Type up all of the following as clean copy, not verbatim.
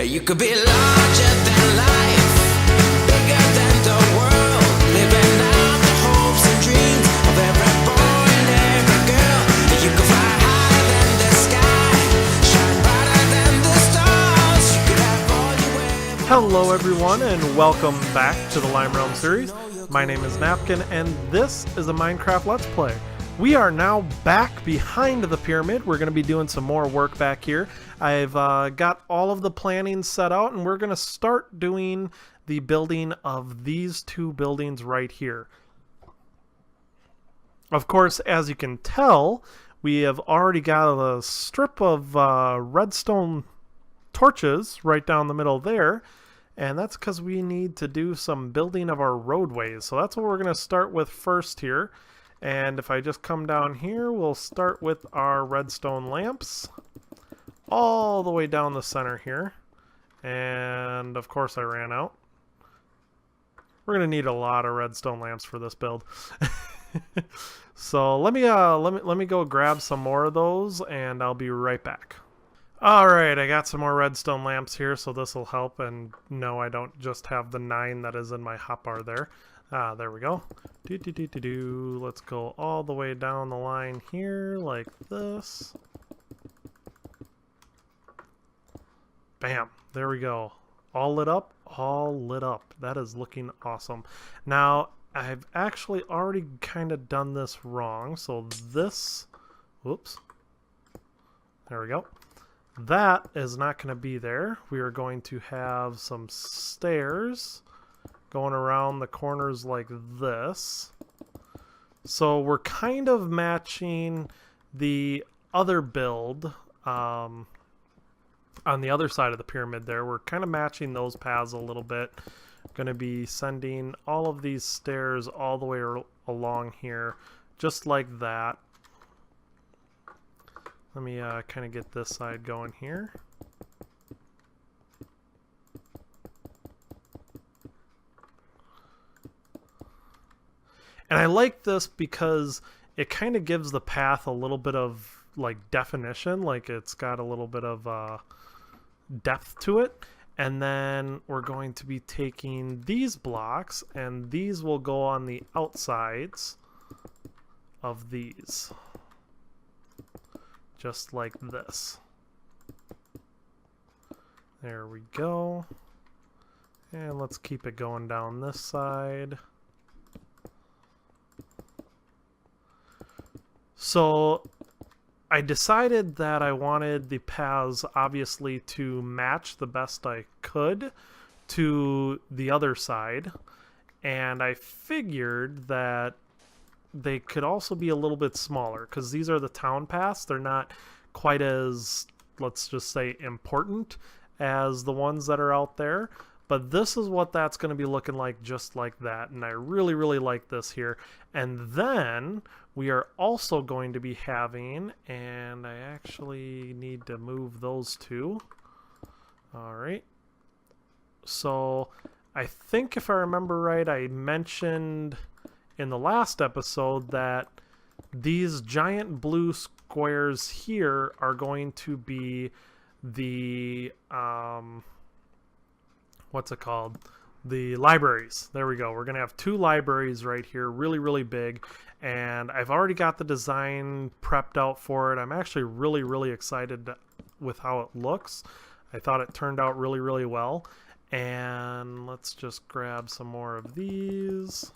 You could be larger than life, bigger than the world, living out the hopes and dreams of every boy and every girl. You could fly higher than the sky, shine brighter than the stars. You could have all you ever. Hello everyone and welcome back to the LimeRealm series. My name is Napkin and this is a Minecraft Let's Play. We are now back behind the pyramid. We're going to be doing some more work back here. I've got all of the planning set out and we're going to start doing the building of these two buildings right here. Of course, as you can tell, we have already got a strip of redstone torches right down the middle there. And that's because we need to do some building of our roadways. So that's what we're going to start with first here. And if I just come down here, we'll start with our redstone lamps all the way down the center here. And of course I ran out. We're going to need a lot of redstone lamps for this build. So let me go grab some more of those and I'll be right back. Alright, I got some more redstone lamps here, so this will help. And no, I don't just have the 9 that is in my hotbar there. There we go. Let's go all the way down the line here like this. Bam, there we go. All lit up, all lit up. That is looking awesome. Now, I've actually already kind of done this wrong. So this, whoops, there we go. That is not going to be there. We are going to have some stairs going around the corners like this. So we're kind of matching the other build on the other side of the pyramid there. We're kind of matching those paths a little bit. Going to be sending all of these stairs all the way along here, just like that. Let me kind of get this side going here. And I like this because it kind of gives the path a little bit of like definition, like it's got a little bit of depth to it. And then we're going to be taking these blocks and these will go on the outsides of these. Just like this. There we go. And let's keep it going down this side. So I decided that I wanted the paths obviously to match the best I could to the other side. And I figured that they could also be a little bit smaller because these are the town paths. They're not quite as, let's just say, important as the ones that are out there. But this is what that's going to be looking like, just like that. And I really, really like this here. And then we are also going to be having, and I actually need to move those two. All right. So I think if I remember right, I mentioned in the last episode that these giant blue squares here are going to be the what's it called? The libraries. There we go. We're going to have 2 libraries right here, really, really big. And I've already got the design prepped out for it. I'm actually really, really excited with how it looks. I thought it turned out really, really well. And let's just grab some more of these.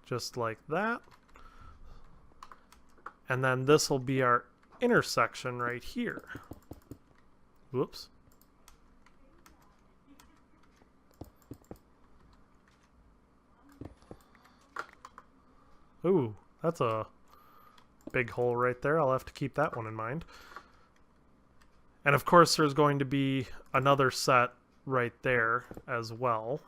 Just like that. And then this will be our intersection right here. Whoops. Ooh, that's a big hole right there. I'll have to keep that one in mind. And of course there's going to be another set right there as well.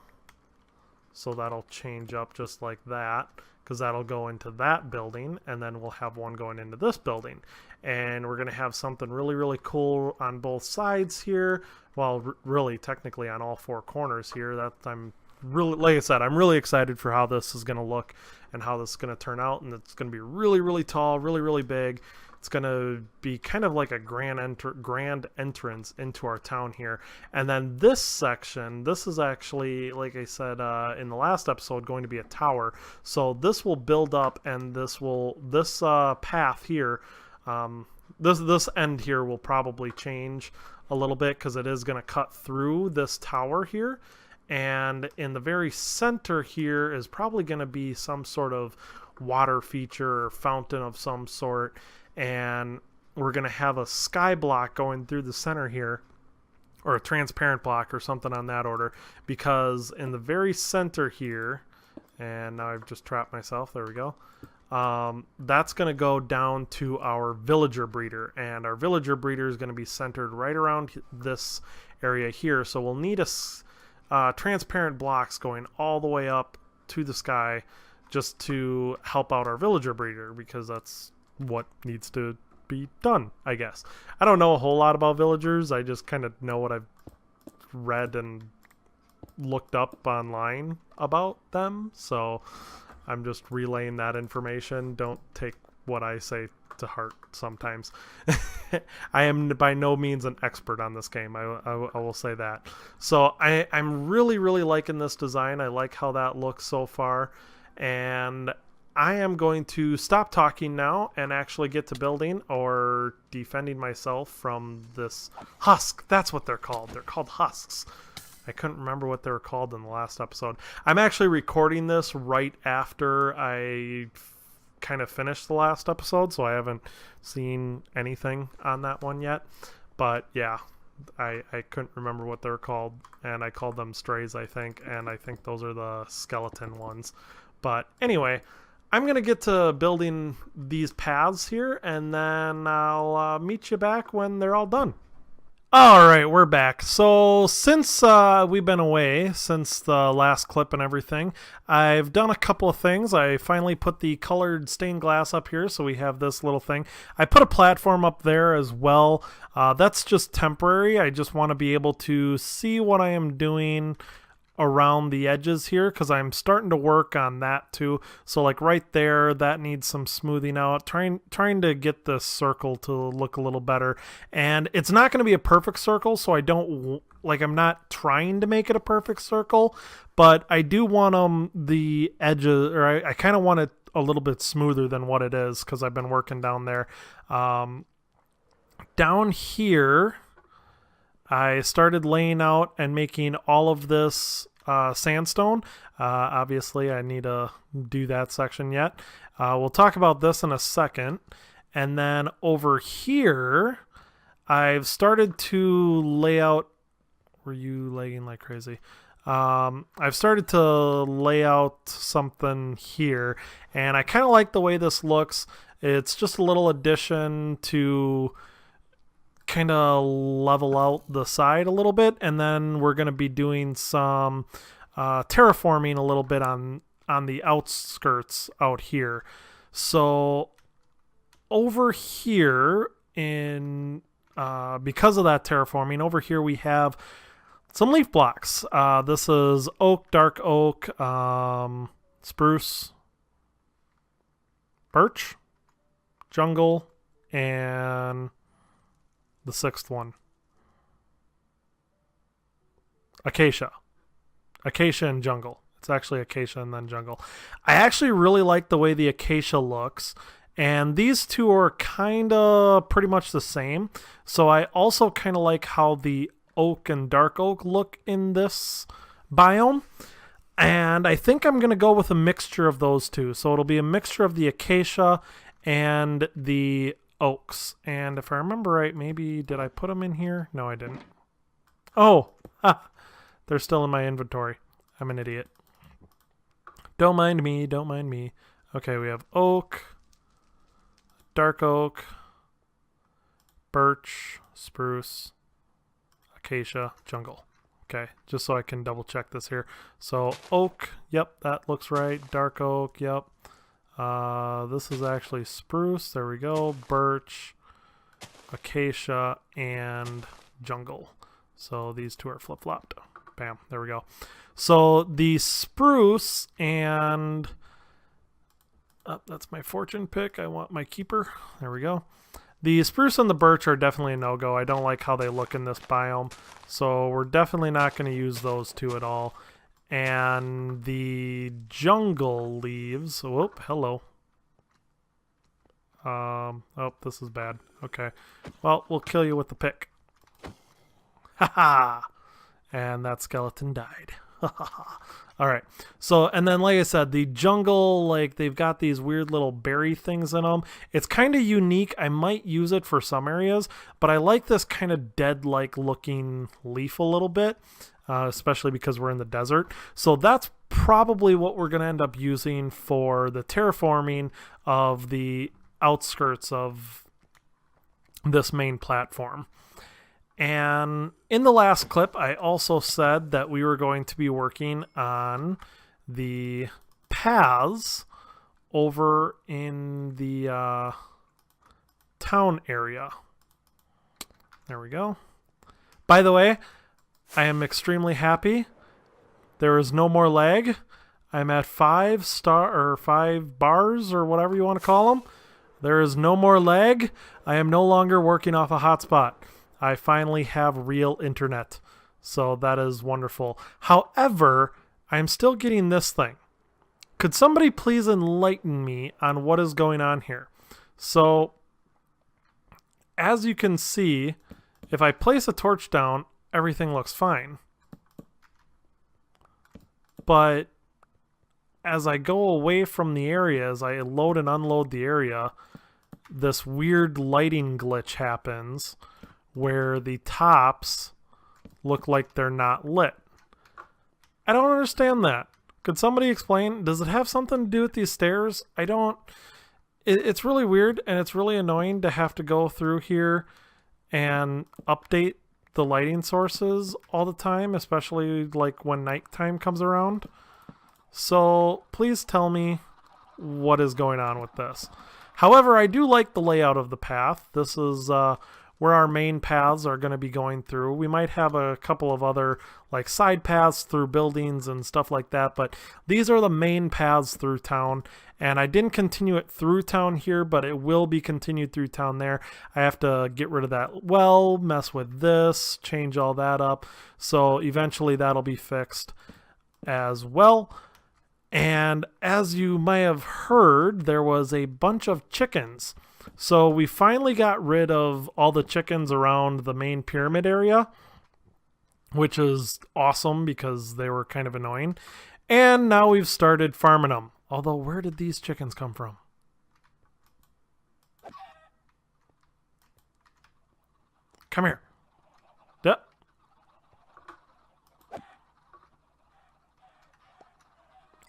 So that'll change up just like that, because that'll go into that building, and then we'll have one going into this building. And we're going to have something really, really cool on both sides here. Well, really, technically on all 4 corners here. That I'm really, like I said, I'm really excited for how this is going to look and how this is going to turn out. And it's going to be really, really tall, really, really big. It's going to be kind of like a grand entrance into our town here. And then this section, this is actually, like I said in the last episode, going to be a tower. So this will build up, and this path here, this end here will probably change a little bit because it is going to cut through this tower here. And in the very center here is probably going to be some sort of water feature or fountain of some sort. And we're going to have a sky block going through the center here, or a transparent block or something on that order, because in the very center here, and now I've just trapped myself, there we go, that's going to go down to our villager breeder, and our villager breeder is going to be centered right around this area here. So we'll need a transparent blocks going all the way up to the sky just to help out our villager breeder, because that's what needs to be done, I guess. I don't know a whole lot about villagers. I just kind of know what I've read and looked up online about them, so I'm just relaying that information. Don't take what I say to heart sometimes. I am by no means an expert on this game, I will say that. So I'm really liking this design. I like how that looks so far, and I am going to stop talking now and actually get to building or defending myself from this husk. That's what they're called. They're called husks. I couldn't remember what they were called in the last episode. I'm actually recording this right after I kind of finished the last episode, so I haven't seen anything on that one yet. But yeah, I couldn't remember what they were called, and I called them strays, I think, and I think those are the skeleton ones. But anyway, I'm going to get to building these paths here, and then I'll meet you back when they're all done. Alright, we're back. So since we've been away, since the last clip and everything, I've done a couple of things. I finally put the colored stained glass up here, so we have this little thing. I put a platform up there as well. That's just temporary. I just want to be able to see what I am doing around the edges here, because I'm starting to work on that too. So like right there, that needs some smoothing out, trying to get this circle to look a little better. And it's not going to be a perfect circle, so I'm not trying to make it a perfect circle, but I do want the edges, or I kind of want it a little bit smoother than what it is, because I've been working down there. Down here, I started laying out and making all of this sandstone. Obviously, I need to do that section yet. We'll talk about this in a second. And then over here, I've started to lay out... Were you lagging like crazy? I've started to lay out something here, and I kind of like the way this looks. It's just a little addition to kind of level out the side a little bit, and then we're going to be doing some terraforming a little bit on the outskirts out here. So over here, in because of that terraforming, over here we have some leaf blocks. This is oak, dark oak, spruce, birch, jungle, and the sixth one, acacia and jungle. It's actually acacia and then jungle. I actually really like the way the acacia looks, and these two are kind of pretty much the same. So I also kind of like how the oak and dark oak look in this biome, and I think I'm going to go with a mixture of those two. So it'll be a mixture of the acacia and the oaks. And if I remember right, maybe did I put them in here? No, I didn't. Oh, they're still in my inventory. I'm an idiot. Don't mind me. Okay, we have oak, dark oak, birch, spruce, acacia, jungle. Okay, just so I can double check this here. So oak, yep, that looks right. Dark oak, yep. This is actually spruce. There we go. Birch, acacia, and jungle. So these two are flip-flopped. Bam. There we go. So the spruce and Oh, that's my fortune pick. I want my keeper. There we go. The spruce and the birch are definitely a no-go. I don't like how they look in this biome. So we're definitely not going to use those two at all. And the jungle leaves. Whoop, hello. Oh, this is bad. Okay. Well, we'll kill you with the pick. Ha-ha! And that skeleton died. All right. So, and then like I said, the jungle, like they've got these weird little berry things in them. It's kind of unique. I might use it for some areas, but I like this kind of dead-like looking leaf a little bit, especially because we're in the desert. So that's probably what we're going to end up using for the terraforming of the outskirts of this main platform. And in the last clip, I also said that we were going to be working on the paths over in the town area. There we go. By the way, I am extremely happy. There is no more lag. I'm at 5 bars or whatever you want to call them. There is no more lag. I am no longer working off a hotspot. I finally have real internet. So that is wonderful. However, I'm still getting this thing. Could somebody please enlighten me on what is going on here? So, as you can see, if I place a torch down, everything looks fine. But as I go away from the area, as I load and unload the area, this weird lighting glitch happens where the tops look like they're not lit. I don't understand that. Could somebody explain? Does it have something to do with these stairs? I don't... It's really weird, and it's really annoying to have to go through here and update the lighting sources all the time, especially like when nighttime comes around. So please tell me what is going on with this. However, I do like the layout of the path. This is where our main paths are going to be going through. We might have a couple of other like side paths through buildings and stuff like that, but these are the main paths through town. And I didn't continue it through town here, but it will be continued through town there. I have to get rid of that well, mess with this, change all that up. So eventually that'll be fixed as well. And as you may have heard, there was a bunch of chickens. So we finally got rid of all the chickens around the main pyramid area, which is awesome because they were kind of annoying. And now we've started farming them. Although, where did these chickens come from? Come here. Duh.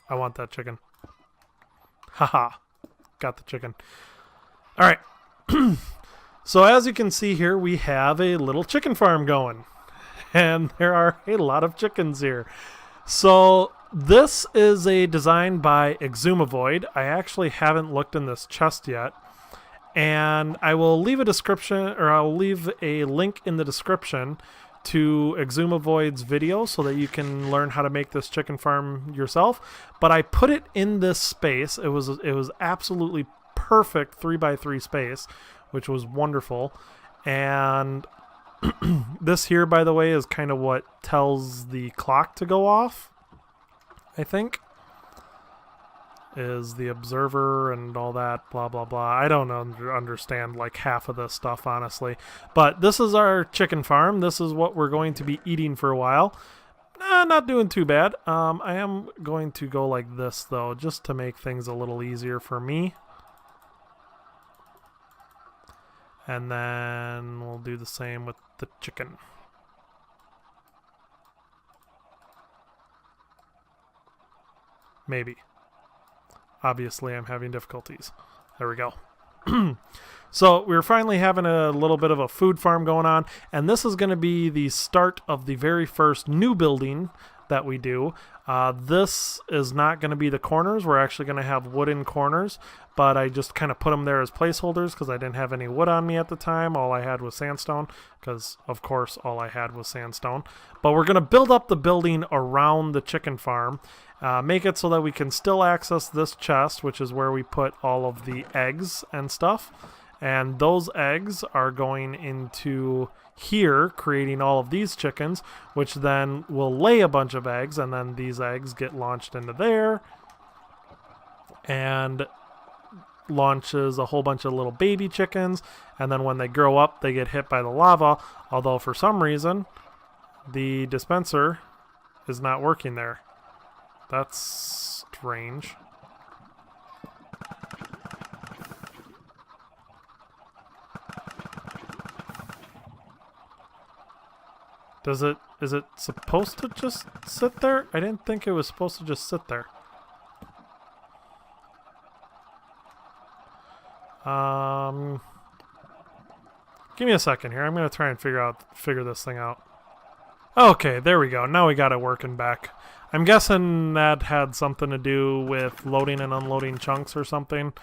I want that chicken. Haha. Got the chicken. All right. So as you can see here, we have a little chicken farm going. And there are a lot of chickens here. So this is a design by Exumavoid. I actually haven't looked in this chest yet. And I will leave a description, or I'll leave a link in the description to Exumavoid's video so that you can learn how to make this chicken farm yourself. But I put it in this space. It was absolutely perfect 3x3 space, which was wonderful. And this here, by the way, is kind of what tells the clock to go off, I think. Is the observer and all that, blah, blah, blah. I don't understand like half of this stuff, honestly. But this is our chicken farm. This is what we're going to be eating for a while. Not doing too bad. I am going to go like this, though, just to make things a little easier for me. And then we'll do the same with the chicken. Maybe. Obviously, I'm having difficulties. There we go. So we're finally having a little bit of a food farm going on, and this is going to be the start of the very first new building that we do. This is not going to be the corners. We're actually going to have wooden corners, but I just kind of put them there as placeholders because I didn't have any wood on me at the time. All I had was sandstone because, of course, all I had was sandstone. But we're going to build up the building around the chicken farm, make it so that we can still access this chest, which is where we put all of the eggs and stuff. And those eggs are going into here, creating all of these chickens, which then will lay a bunch of eggs, and then these eggs get launched into there and launches a whole bunch of little baby chickens, and then when they grow up they get hit by the lava, although for some reason the dispenser is not working there. That's strange. Is it supposed to just sit there? I didn't think it was supposed to just sit there. Give me a second here. I'm gonna try and figure this thing out. Okay, there we go. Now we got it working back. I'm guessing that had something to do with loading and unloading chunks or something,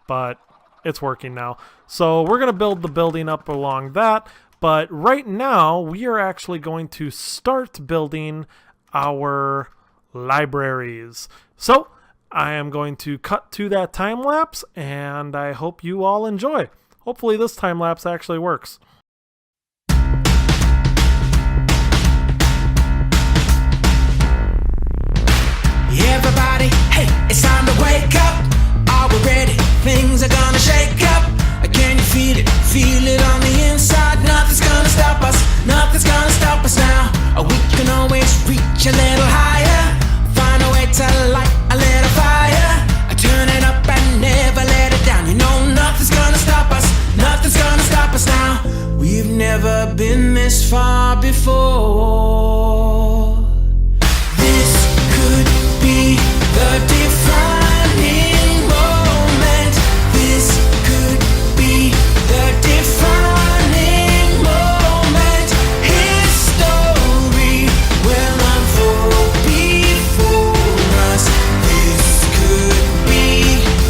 but it's working now. So we're gonna build the building up along that. But right now, we are actually going to start building our libraries. So I am going to cut to that time lapse, and I hope you all enjoy. Hopefully this time lapse actually works. Everybody, hey, it's time to wake up. Are we ready? Things are gonna shake up. Can you feel it? Feel it on the inside. Nothing's gonna stop us. Nothing's gonna stop us now. We can always reach a little higher. Find a way to light a little fire. Turn it up and never let it down. You know nothing's gonna stop us. Nothing's gonna stop us now. We've never been this far before. This could be the defining moment. This could be the defining moment. History will unfold before us. This could be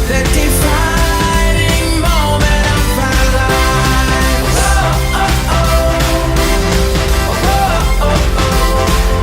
the defining moment of our lives. Oh, oh, oh. Oh, oh, oh.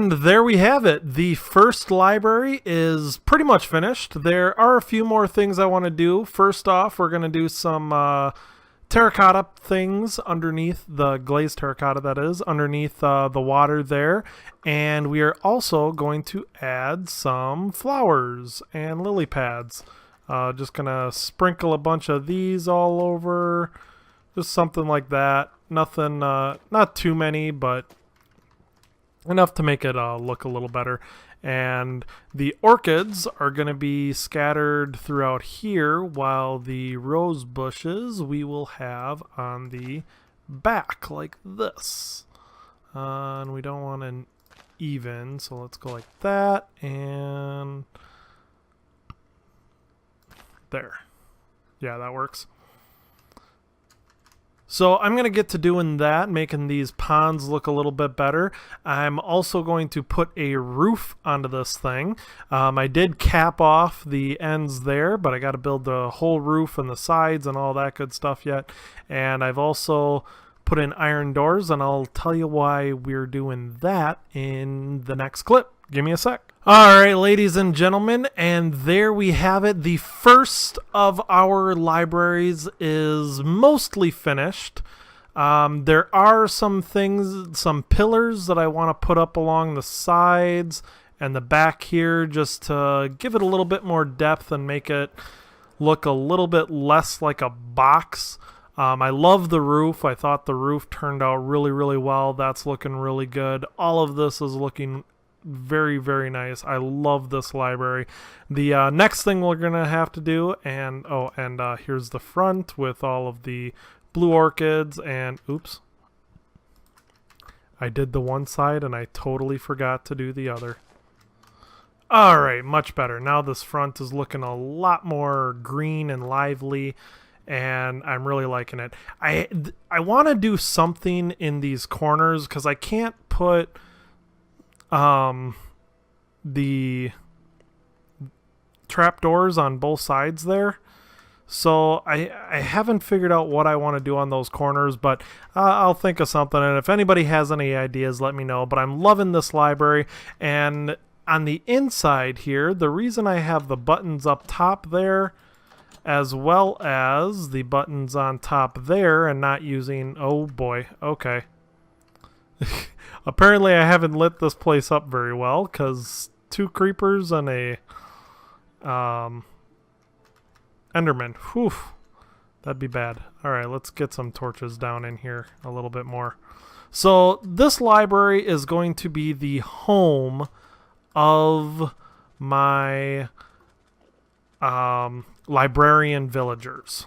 And there we have it. The first library is pretty much finished. There are a few more things I want to do. First off, we're going to do some terracotta things underneath the glazed terracotta, that is, underneath the water there. And we are also going to add some flowers and lily pads. Just going to sprinkle a bunch of these all over. Just something like that. Nothing, not too many, but enough to make it look a little better. And the orchids are going to be scattered throughout here, while the rose bushes we will have on the back like this. And we don't want an even, so let's go like that, and there. Yeah, that works. So I'm going to get to doing that, making these ponds look a little bit better. I'm also going to put a roof onto this thing. I did cap off the ends there, but I got to build the whole roof and the sides and all that good stuff yet. And I've also put in iron doors, and I'll tell you why we're doing that in the next clip. Give me a sec. All right, ladies and gentlemen, and there we have it. The first of our libraries is mostly finished. There are some things, some pillars that I want to put up along the sides and the back here, just to give it a little bit more depth and make it look a little bit less like a box. I love the roof. I thought the roof turned out really, really well. That's looking really good. All of this is looking very, very nice. I love this library. The next thing we're gonna have to do, and here's the front with all of the blue orchids, and oops, I did the one side and I totally forgot to do the other. All right, much better. Now this front is looking a lot more green and lively, and I'm really liking it. I want to do something in these corners because I can't put the trapdoors on both sides there. So I haven't figured out what I want to do on those corners, but I'll think of something. And if anybody has any ideas, let me know. But I'm loving this library. And on the inside here, the reason I have the buttons up top there, as well as the buttons on top there, and not using, oh boy, okay. Apparently I haven't lit this place up very well, because 2 creepers and a Enderman. Whew, that'd be bad. Alright, let's get some torches down in here a little bit more. So this library is going to be the home of my librarian villagers.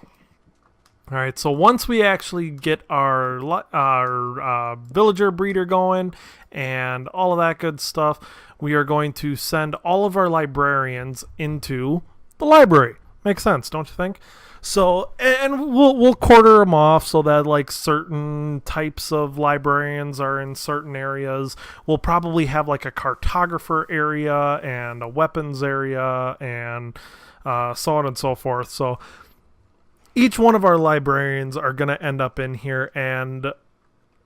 All right, so once we actually get our villager breeder going and all of that good stuff, we are going to send all of our librarians into the library. Makes sense, don't you think? So, and we'll quarter them off so that like certain types of librarians are in certain areas. We'll probably have like a cartographer area and a weapons area and so on and so forth. So each one of our librarians are going to end up in here, and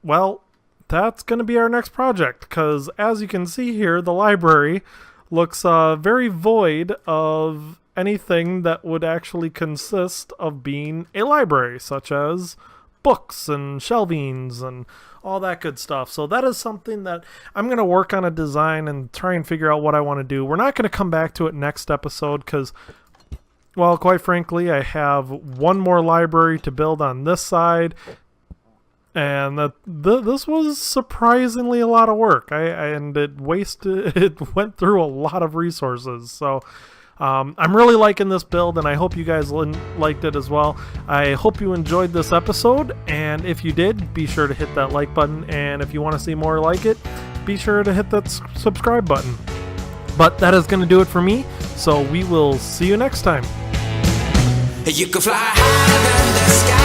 well, that's going to be our next project, because as you can see here, the library looks very void of anything that would actually consist of being a library, such as books and shelvings and all that good stuff. So that is something that I'm going to work on a design and try and figure out what I want to do. We're not going to come back to it next episode because, well, quite frankly, I have one more library to build on this side, and this was surprisingly a lot of work. And it went through a lot of resources. So I'm really liking this build, and I hope you guys liked it as well. I hope you enjoyed this episode, and if you did, be sure to hit that like button, and if you want to see more like it, be sure to hit that subscribe button. But that is going to do it for me, so we will see you next time. You can fly higher than the sky.